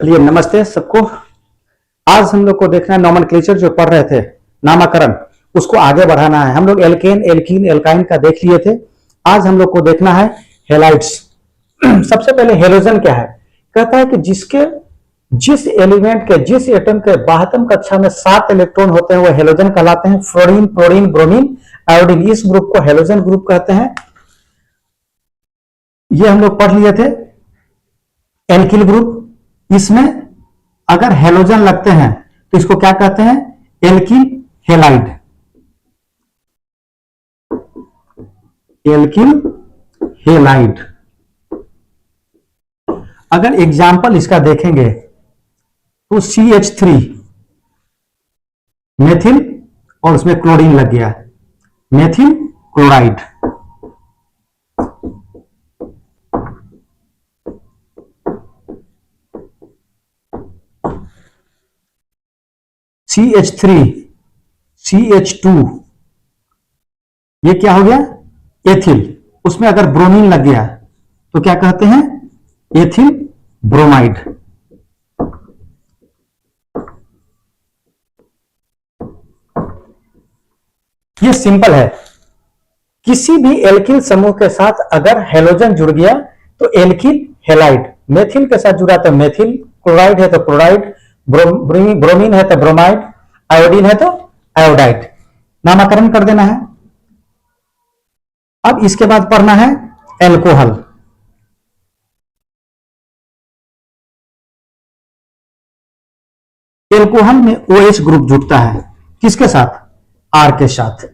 चलिए नमस्ते सबको। आज हम लोग को देखना है नॉमेनक्लेचर जो पढ़ रहे थे, नामकरण, उसको आगे बढ़ाना है। हम लोग एल्केन, एल्कीन, एल्काइन का देख लिए थे। आज हम लोग को देखना है हेलाइड्स। सबसे पहले हेलोजन क्या है? कहता है कि जिस एलिमेंट के, जिस एटम के 72 कक्षा में 7 इलेक्ट्रॉन होते हैं वो हेलोजन कहलाते हैं। फ्लोरीन, क्लोरीन, ब्रोमीन, आयोडीन, इस ग्रुप को हेलोजन ग्रुप कहते हैं। ये हम लोग पढ़ लिए थे। एल्किल ग्रुप, इसमें अगर हेलोजन लगते हैं तो इसको क्या कहते हैं? Alkyl halide. Alkyl halide. अगर एग्जाम्पल इसका देखेंगे तो CH3 मेथिल और उसमें क्लोरीन लग गया, मेथिल क्लोराइड। CH3, CH2, ये क्या हो गया? एथिल। उसमें अगर ब्रोमीन लग गया तो क्या कहते हैं? Ethyl bromide. ये सिंपल है। किसी भी एल्किल समूह के साथ अगर हेलोजन जुड़ गया तो एल्किल हेलाइड। मेथिल के साथ जुड़ा तो मेथिल, क्लोराइड है तो क्लोराइड, ब्रोमीन है तो ब्रोमाइड, आयोडीन है तो आयोडाइड। नामकरण कर देना है। अब इसके बाद पढ़ना है एल्कोहल। एल्कोहल में OH ग्रुप जुड़ता है किसके साथ? R के साथ।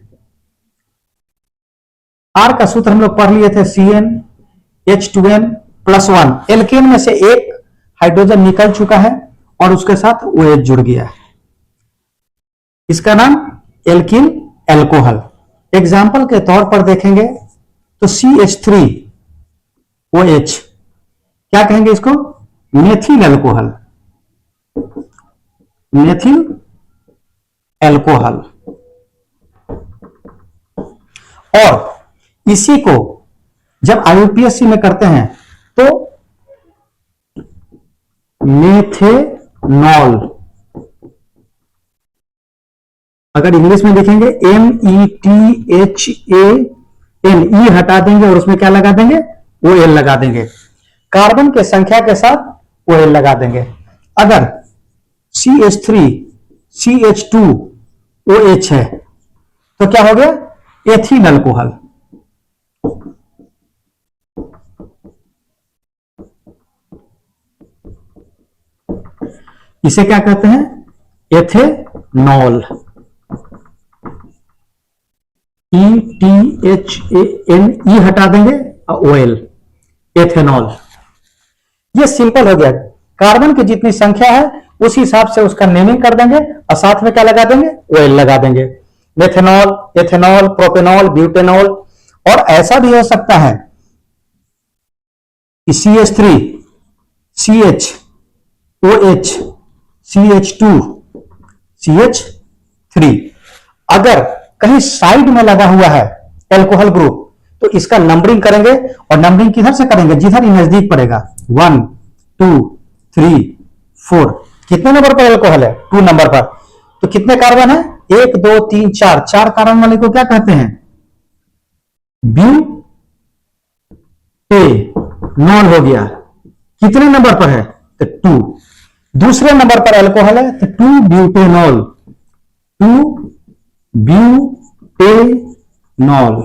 R का सूत्र हम लोग पढ़ लिए थे, CnH2n+1। एल्केन में से एक हाइड्रोजन निकल चुका है और उसके साथ OH जुड़ गया है। इसका नाम एल्किल एल्कोहल। एग्जाम्पल के तौर पर देखेंगे तो CH3OH, क्या कहेंगे इसको? Methyl alcohol. Methyl alcohol. और इसी को जब IUPAC में करते हैं तो मेथेनॉल। अगर इंग्लिश में लिखेंगे METHAN, ई हटा देंगे और उसमें क्या लगा देंगे? OL लगा देंगे। कार्बन के संख्या के साथ OL लगा देंगे। अगर CH3 CH2OH है तो क्या हो गया? Ethyl alcohol. इसे क्या कहते हैं? एथेनॉल। ETHAN, ई हटा देंगे और OL, एथेनॉल। ये सिंपल हो गया। कार्बन की जितनी संख्या है उस हिसाब से उसका नेमिंग कर देंगे और साथ में क्या लगा देंगे? OL लगा देंगे। Methanol, ethanol, propanol, butanol. और ऐसा भी हो सकता है कि CH3 CHOH CH2 CH3 अगर कहीं साइड में लगा हुआ है एल्कोहल ग्रुप तो इसका नंबरिंग करेंगे। और नंबरिंग किधर से करेंगे? जिधर ही नजदीक पड़ेगा। 1 2 3 4। कितने नंबर पर एल्कोहल है? 2 नंबर पर। तो कितने कार्बन है? 1 2 3 4। 4 कार्बन वाले को क्या कहते हैं? ब्यूटेनॉल हो गया। कितने नंबर पर है? तो 2। दूसरे नंबर पर एल्कोहल है तो 2 ब्यूटेनॉल। 2 ब्यूटेनॉल।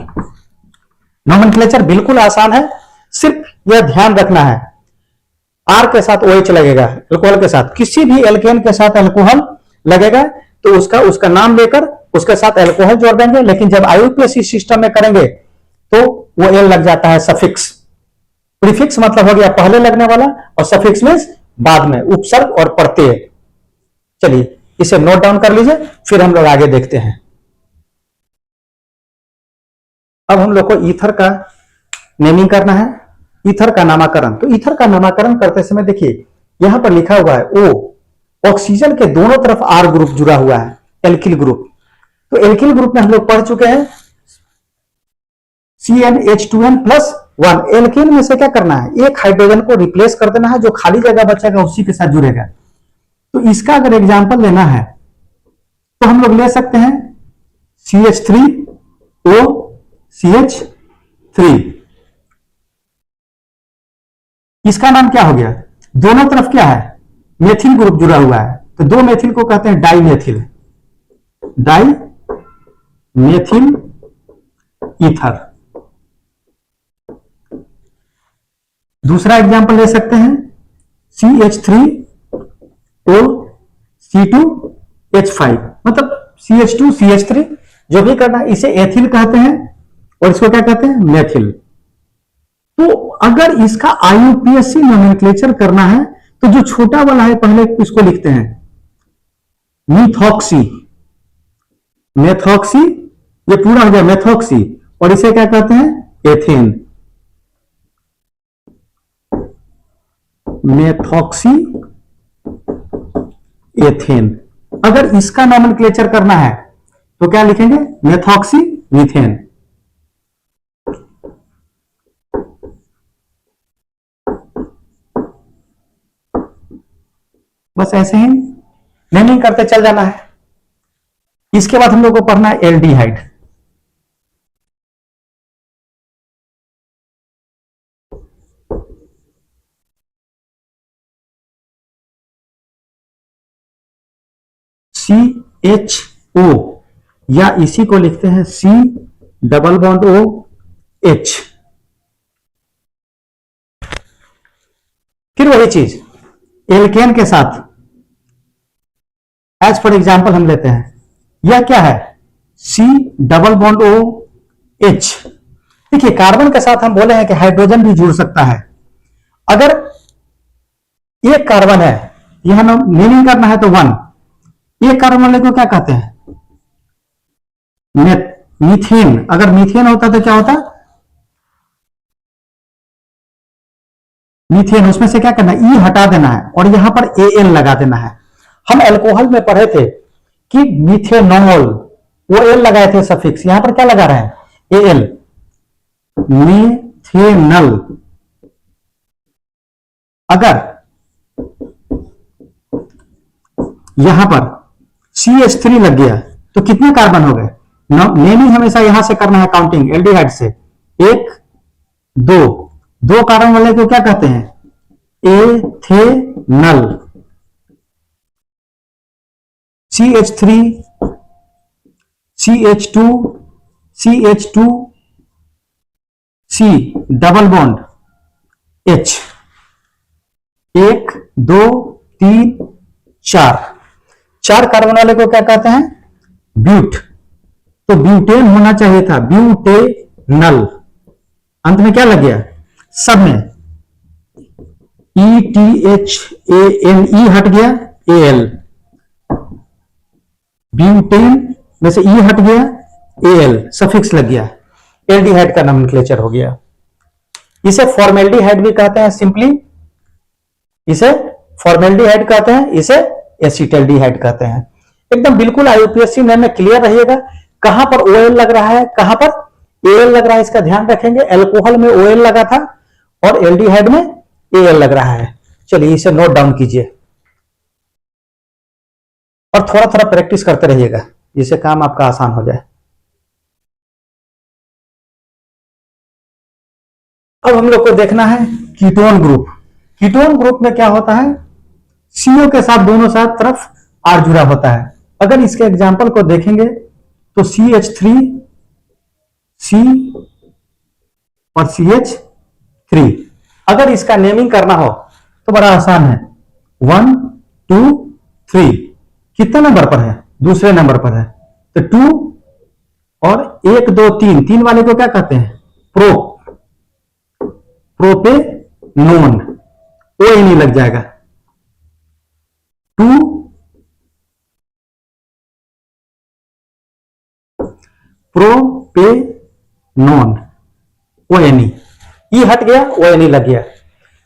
नोमेनक्लेचर बिल्कुल आसान है, सिर्फ यह ध्यान रखना है R के साथ OH लगेगा। एल्कोहल के साथ किसी भी एल्केन के साथ एल्कोहल लगेगा तो उसका नाम लेकर उसके साथ एल्कोहल जोड़ देंगे। लेकिन जब IUPAC सिस्टम में करेंगे तो वो L लग जाता है, सफिक्स। प्रीफिक्स मतलब हो गया पहले लगने वाला और सफिक्स मींस बाद में, उपसर्ग और प्रत्यय। चलिए इसे नोट डाउन कर लीजिए, फिर हम लोग आगे देखते हैं। अब हम लोग को ईथर का नेमिंग करना है, ईथर का नामकरण। तो ईथर का नामकरण करते समय देखिए यहां पर लिखा हुआ है O, ऑक्सीजन के दोनों तरफ R ग्रुप जुड़ा हुआ है, एल्किल ग्रुप। तो एल्किल ग्रुप में हम लोग पढ़ चुके हैं CnH2n+ वन। एल्केन में से क्या करना है, एक हाइड्रोजन को रिप्लेस कर देना है, जो खाली जगह बचेगा उसी के साथ जुड़ेगा। तो इसका अगर एग्जाम्पल लेना है तो हम लोग ले सकते हैं CH3OCH3। इसका नाम क्या हो गया, दोनों तरफ क्या है, मेथिल ग्रुप जुड़ा हुआ है, तो दो मेथिल को कहते हैं डाइमेथिल, डाइमेथिल ईथर। दूसरा एग्जांपल ले सकते हैं CH3OC2H5, मतलब CH2CH3 जो भी करना है, इसे एथिल कहते हैं और इसको क्या कहते हैं, मेथिल। तो अगर इसका IUPAC नोमेनक्लेचर करना है तो जो छोटा वाला है पहले इसको लिखते हैं मिथॉक्सी, मेथॉक्सी, ये पूरा हो गया मेथॉक्सी, और इसे क्या कहते हैं, एथेन, मेथॉक्सी एथेन। अगर इसका नोमेनक्लेचर करना है तो क्या लिखेंगे, मेथॉक्सी मीथेन। बस ऐसे ही नेमिंग करते चल जाना है। इसके बाद हम लोग को पढ़ना है एल्डिहाइड। CHO या इसी को लिखते हैं C≡OH। फिर वही चीज एल्केन के साथ एज फॉर एग्जाम्पल हम लेते हैं, यह क्या है, C≡OH। देखिए कार्बन के साथ हम बोले हैं कि हाइड्रोजन भी जुड़ सकता है। अगर एक कार्बन है, यहां मीनिंग करना है तो 1, एक कार्बन वाले को क्या कहते हैं, मीथेन। अगर मीथेन होता तो क्या होता, मीथेन, उसमें से क्या करना है, ई हटा देना है और यहां पर Al लगा देना है। हम अल्कोहल में पढ़े थे कि मीथेनॉल, वो एल लगाए थे सफिक्स, यहां पर क्या लगा रहे हैं, Al, मीथेनल। अगर यहां पर CH3 लग गया तो कितने कार्बन हो गए, नेमिंग हमेशा यहां से करना है, काउंटिंग एल्डिहाइड से, 1 2, दो कार्बन वाले को क्या कहते हैं, ethanal. CH3 CH2 CH2 C double bond H, 1 2 3 4, चार कार्बन वाले को क्या कहते हैं, ब्यूट। तो ब्यूटेन होना चाहिए था, ब्यूटेनल। अंत में क्या लग गया, सब में ETHANE हट गया, Al, ब्यूटेन में से E हट गया, Al, सफिक्स लग गया, एल्डिहाइड का नोमेनक्लेचर हो गया। इसे फॉर्मेल्डिहाइड भी कहते हैं, सिंपली इसे फॉर्मेल्डिहाइड कहते हैं, इसे एसिटल्डिहाइड कहते हैं। एकदम बिल्कुल IUPAC में क्लियर रहिएगा, कहां पर OL लग रहा है, कहां पर Al लग रहा है, इसका ध्यान रखेंगे। अल्कोहल में OL लगा था और एल्डिहाइड में Al लग रहा है। चलिए इसे नोट डाउन कीजिए और थोड़ा थोड़ा प्रैक्टिस करते रहिएगा, जिससे काम आपका आसान हो जाए। अब हम लोग को देखना है कीटोन ग्रुप। कीटोन ग्रुप में क्या होता है, CO के साथ दोनों साथ तरफ R जुड़ा होता है। अगर इसके एग्जाम्पल को देखेंगे तो CH3 C और CH3। अगर इसका नेमिंग करना हो तो बड़ा आसान है, 1 2 3, कितने नंबर पर है, दूसरे नंबर पर है, तो 2 और 1 2 3, तीन वाले को क्या कहते हैं, प्रोपेनोन, ONE लग जाएगा, 2 प्रोपेनोन, ONE, ई हट गया, ONE लग गया।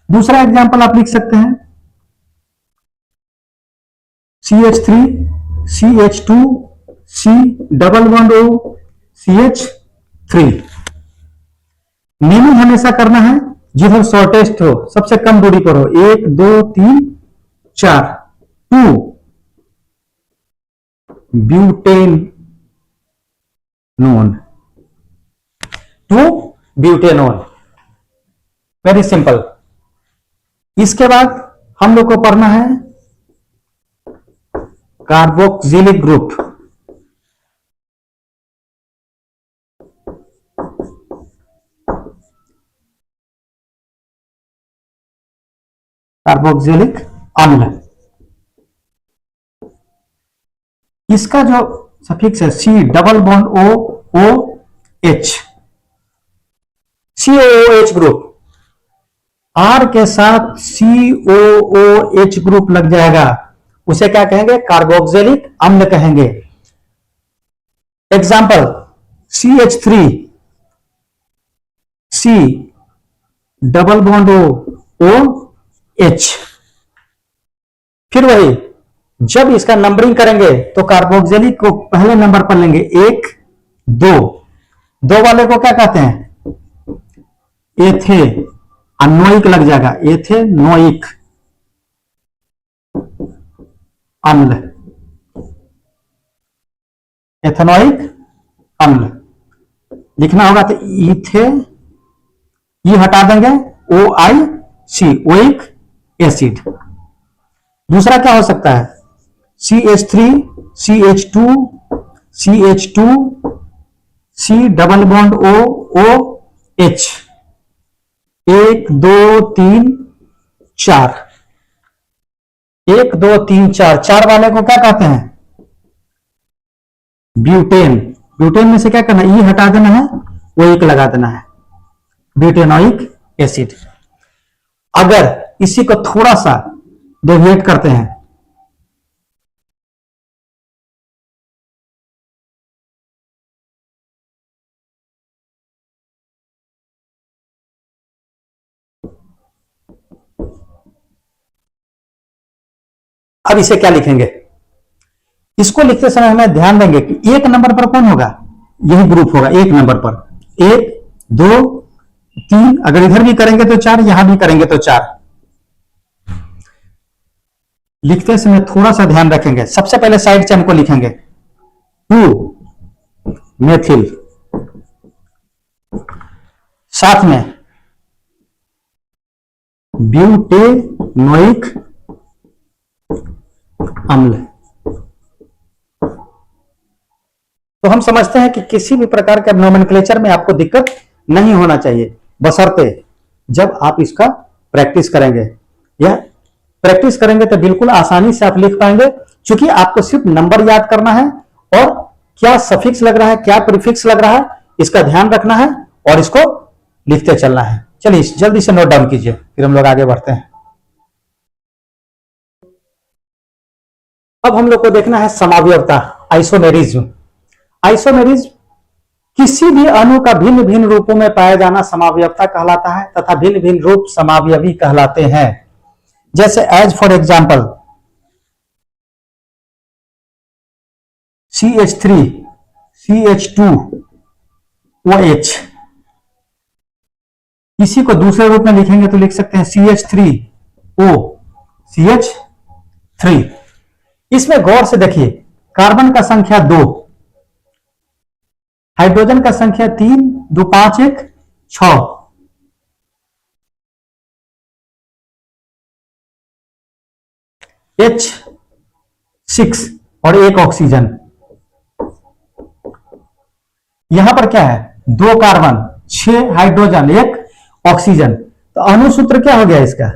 दूसरा एग्जांपल आप लिख सकते हैं CH3 CH2 C double bond O CH3। Naming हमेशा करना है जिधर शॉर्टेस्ट हो, सबसे कम दूरी पर हो, 1 2 3 4, 2 ब्यूटेनोन, 2 ब्यूटेनोन, वेरी सिंपल। इसके बाद हम लोग को पढ़ना है कार्बोक्सिलिक ग्रुप। कार्बोक्सिलिक अम्ल, इसका जो सफिक्स है C double bond O O H, COOH group, R के साथ COOH ग्रुप लग जाएगा, उसे क्या कहेंगे? कार्बोक्सिलिक अम्ल कहेंगे। Example CH3, C double bond O OH। फिर वही, जब इसका नंबरिंग करेंगे तो कार्बोक्सिलिक को पहले नंबर पर लेंगे, 1 2, 2 वाले को क्या कहते हैं? एथे, अनोइक लग जाएगा, एथेनोइक अम्ल, एथेनोइक अम्ल लिखना होगा तो इथे, ये हटा देंगे, OIC ओइक एसिड। दूसरा क्या हो सकता है? CH3 CH2 CH2 C double bond O OH, 1 2 3 4, 1 2 3 4, 4 वाले को क्या कहते हैं? ब्यूटेन। ब्यूटेन में से क्या करना है? ई हटा देना है, ओइक लगा देना है, ब्यूटेनोइक एसिड। अगर इसी को थोड़ा सा डेविएट करते हैं, अब इसे क्या लिखेंगे? इसको लिखते समय हमें ध्यान देंगे कि 1 नंबर पर कौन होगा? यही ग्रुप होगा 1 नंबर पर, 1 2 3, अगर इधर भी करेंगे तो 4, यहां भी करेंगे तो 4। लिखते समय थोड़ा सा ध्यान रखेंगे। सबसे पहले साइड चेन को लिखेंगे 2 मेथिल, साथ में ब्यूटेनोइक अम्ल। तो हम समझते हैं कि किसी भी प्रकार के नोमेनक्लेचर में आपको दिक्कत नहीं होना चाहिए, बशर्ते जब आप इसका प्रैक्टिस करेंगे। यह प्रैक्टिस करेंगे तो बिल्कुल आसानी से आप लिख पाएंगे, क्योंकि आपको सिर्फ नंबर याद करना है और क्या सफिक्स लग रहा है, क्या प्रीफिक्स लग रहा है, इसका ध्यान रखना है और इसको लिखते चलना है। चलिए जल्दी से नोट डाउन कीजिए, फिर हम लोग आगे बढ़ते हैं। अब हम लोग को देखना है समावयवता, आइसोमेरिज्म। आइसोमेरिज्म किसी भी अणु का भिन्न भिन्न रूपों में पाया जाना समावयवता कहलाता है, तथा भिन्न भिन्न रूप समावयवी कहलाते हैं। जैसे as for example CH3 CH2 OH, इसी को दूसरे रूप में लिखेंगे तो लिख सकते हैं CH3O CH3। इसमें गौर से देखिए, कार्बन का संख्या 2, हाइड्रोजन का संख्या 3, 2 5 1 6, H6 और 1 ऑक्सीजन। यहां पर क्या है? 2 कार्बन, 6 हाइड्रोजन, 1 ऑक्सीजन। तो अणुसूत्र क्या हो गया इसका?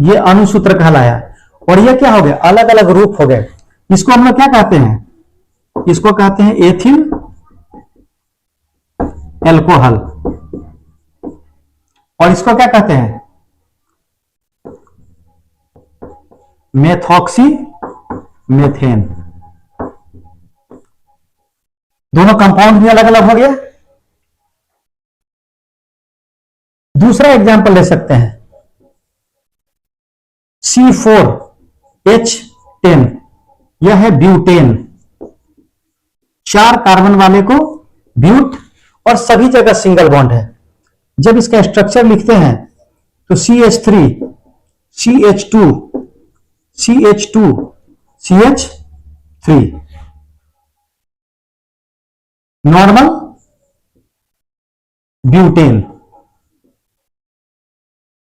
ये अणुसूत्र कहलाया। और ये क्या हो गया? अलग अलग रूप हो गए। इसको हम लोग क्या कहते हैं? इसको कहते हैं एथिल एल्कोहल, और इसको क्या कहते हैं? Methoxy methane. दोनों कंपाउंड भी अलग अलग हो गया। दूसरा एग्जांपल ले सकते हैं C4H10, यह है ब्यूटेन। 4 कार्बन वाले को ब्यूट, और सभी जगह सिंगल बॉन्ड है। जब इसका स्ट्रक्चर लिखते हैं तो CH3 CH2 CH2 CH3 normal butane,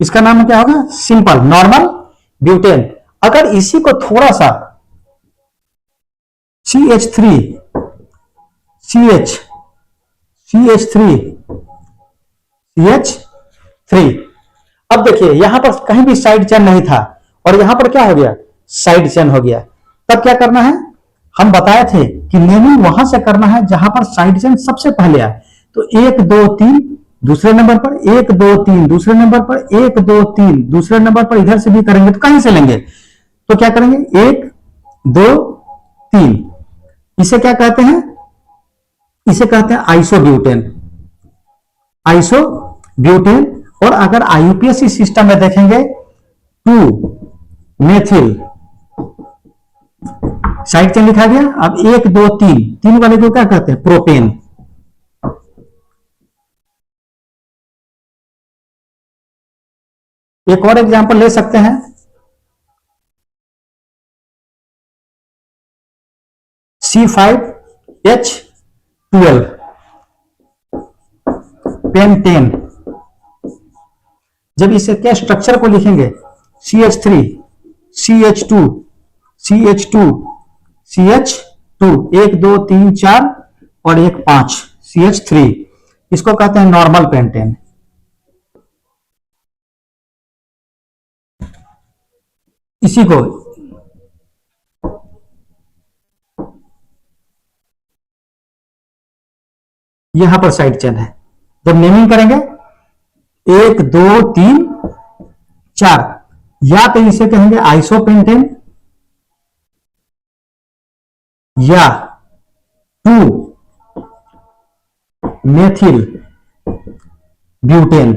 इसका नाम क्या होगा? Simple normal butane. अगर इसी को थोड़ा सा CH3 CH CH3 CH3, अब देखिए यहां पर कहीं भी साइड चेन नहीं था और यहां पर क्या हो गया? साइड चेन हो गया। तब क्या करना है? हम बताए थे कि नेमिंग वहां से करना है जहां पर साइड चेन सबसे पहले आए। तो 1 2 3 दूसरे नंबर पर, 1 2 3 दूसरे नंबर पर, 1 2 3 दूसरे नंबर पर, इधर से भी करेंगे तो कहीं से लेंगे तो क्या करेंगे? 1 2 3। इसे क्या कहते हैं? इसे कहते हैं आइसोब्यूटेन, आइसोब्यूटेन। और अगर आईयूपीएसी सिस्टम में देखेंगे 2 मेथिल, साइड चेन लिखा गया। अब 1 2 3, 3 वाले को क्या कहते हैं? प्रोपेन। एक और एग्जांपल ले सकते हैं, C5H12 पेंटेन। जब इसे क्या स्ट्रक्चर को लिखेंगे? CH3 CH2 CH2 CH2, 1 2 3 4 और 1 5 CH3, इसको कहते हैं नॉर्मल पेंटेन। इसी को यहां पर साइड चेन है। जब नेमिंग करेंगे 1 2 3 4, या तो इसे कहेंगे आइसोपेंटेन या 2 मेथिल ब्यूटेन।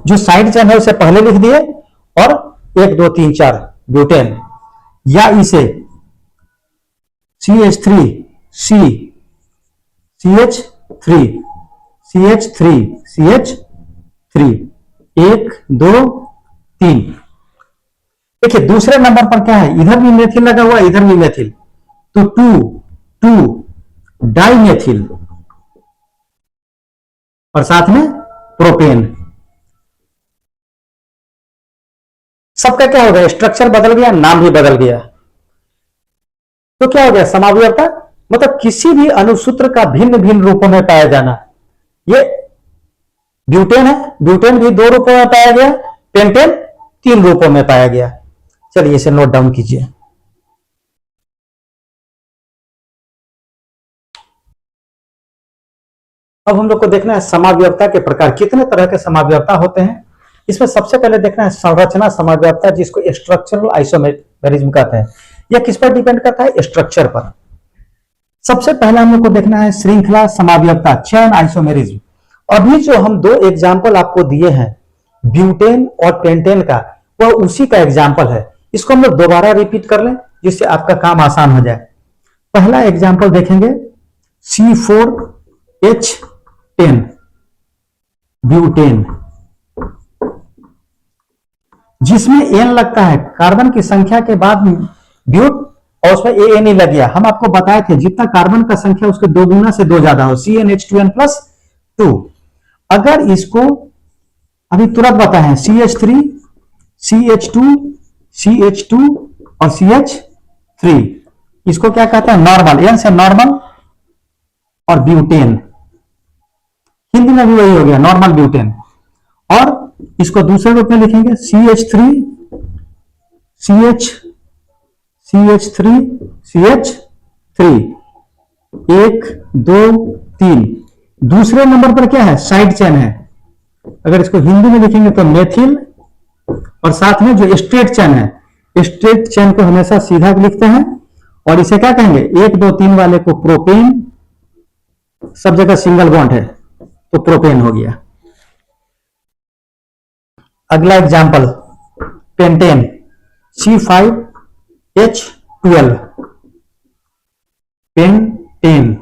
जो साइड चेन है उसे पहले लिख दिए और 1 2 3 4 ब्यूटेन, या इसे CH3 C CH3 CH3 CH3, 1 2 3। देखिए दूसरे नंबर पर क्या है? इधर भी मेथिल लगा हुआ, इधर भी मेथिल, तो 2 डाइमेथिल और साथ में प्रोपेन। सबका क्या हो गया? स्ट्रक्चर बदल गया, नाम भी बदल गया। तो क्या हो गया? समावयवता, मतलब किसी भी अणुसूत्र का भिन्न भिन्न रूपों में पाया जाना। ये ब्यूटेन है, ब्यूटेन भी 2 रूपों में पाया गया, पेंटेन 3 रूपों में पाया गया। चलिए इसे नोट डाउन कीजिए। अब हम लोग को देखना है समावयवता के प्रकार। कितने तरह के समावयवता होते हैं? इसमें सबसे पहले देखना है संरचना समावयवता, जिसको स्ट्रक्चरल आइसोमेरिज्म कहते हैं। यह किस पर डिपेंड करता है? स्ट्रक्चर पर। सबसे पहले हम लोग को देखना है श्रृंखला समावयवता, चेन आइसोमेरिज्म। अभी जो हम 2 एग्जाम्पल आपको दिए हैं ब्यूटेन और पेंटेन का, वह उसी का एग्जाम्पल है। इसको हम लोग दोबारा रिपीट कर लें जिससे आपका काम आसान हो जाए। पहला एग्जाम्पल देखेंगे C4H10 ब्यूटेन, जिसमें एन लगता है कार्बन की संख्या के बाद ब्यूट, और उसमें ए नहीं लग गया। हम आपको बताए थे जितना कार्बन का संख्या उसके 2 गुना से 2 ज्यादा हो, CnH2n+2। अगर इसको अभी तुरंत बताएं CH3 CH2 CH2 और CH3, इसको क्या कहते हैं? नॉर्मल, एन से नॉर्मल और ब्यूटेन। हिंदी में भी वही हो गया, नॉर्मल ब्यूटेन। और इसको दूसरे रूप में लिखेंगे CH3 CH3 CH3, 1 2 3। दूसरे नंबर पर क्या है? साइड चेन है। अगर इसको हिंदी में लिखेंगे तो मेथिल, और साथ में जो स्ट्रेट चेन है, स्ट्रेट चेन को हमेशा सीधा लिखते हैं। और इसे क्या कहेंगे? 1 2 3 वाले को प्रोपेन, सब जगह सिंगल बॉन्ड है तो प्रोपेन हो गया। अगला एग्जाम्पल पेंटेन C5H12 पेंटेन,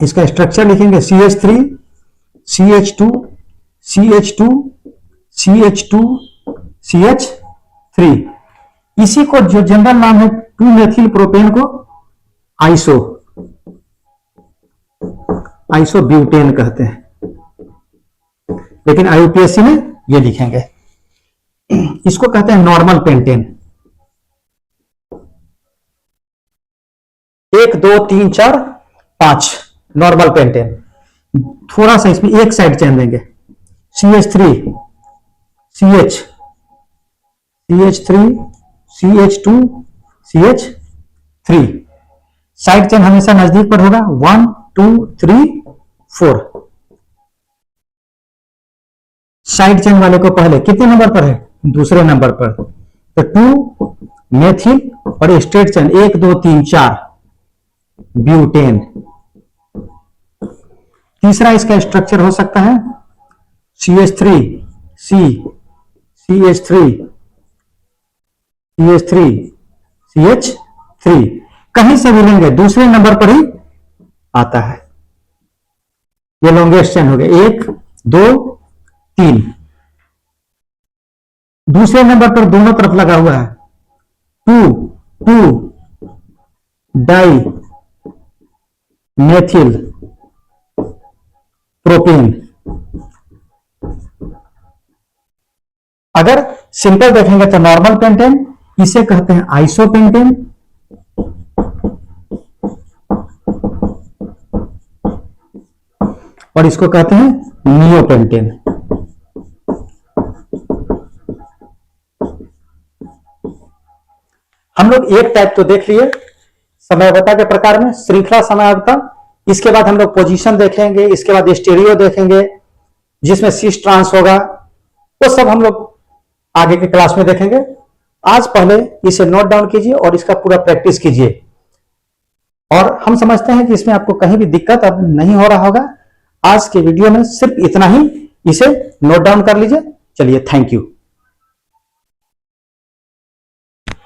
इसका स्ट्रक्चर लिखेंगे CH3 CH2 CH2 CH2 CH3। इसी को जो जनरल नाम है 2 मेथिल प्रोपेन को आइसोब्यूटेन कहते हैं, लेकिन IUPAC में ये लिखेंगे। इसको कहते हैं नॉर्मल पेंटेन। 1 2 3 4 5 normal pentane. थोड़ा सा इसमें एक साइड चेन देंगे, CH3 CH CH3 CH2 CH3। Side chain हमेशा नजदीक पर होगा, 1 2 3 4। साइड चेन वाले को पहले कितने नंबर पर है? दूसरे नंबर पर। तो 2 मेथिल और स्ट्रेट चेन 1 2 3 4 ब्यूटेन। तीसरा इसका स्ट्रक्चर हो सकता है CH3 C CH3 CH3 CH3। कहीं से भी लेंगे दूसरे नंबर पर ही आता है। ये लॉन्गेस्ट चेन हो गया, 1 2 3। दूसरे नंबर पर दोनों तरफ लगा हुआ है 2 डाई मेथिल प्रोपेन। अगर सिंपल देखेंगे तो नॉर्मल पेंटेन, इसे कहते हैं आइसोपेंटेन। और इसको कहते हैं नियोपेंटेन। हम लोग एक टाइप तो देख लिए समयावता के प्रकार में, श्रृंखला समयावता। इसके बाद हम लोग पोजीशन देखेंगे, इसके बाद स्टीरियो देखेंगे जिसमें सिस ट्रांस होगा, वो सब हम लोग आगे के क्लास में देखेंगे। आज पहले इसे नोट डाउन कीजिए और इसका पूरा प्रैक्टिस कीजिए। और हम समझते हैं कि इसमें आपको कहीं भी दिक्कत अब नहीं हो रहा होगा। आज के वीडियो में सिर्फ इतना ही, इसे नोट डाउन कर लीजिए। चलिए, थैंक यू।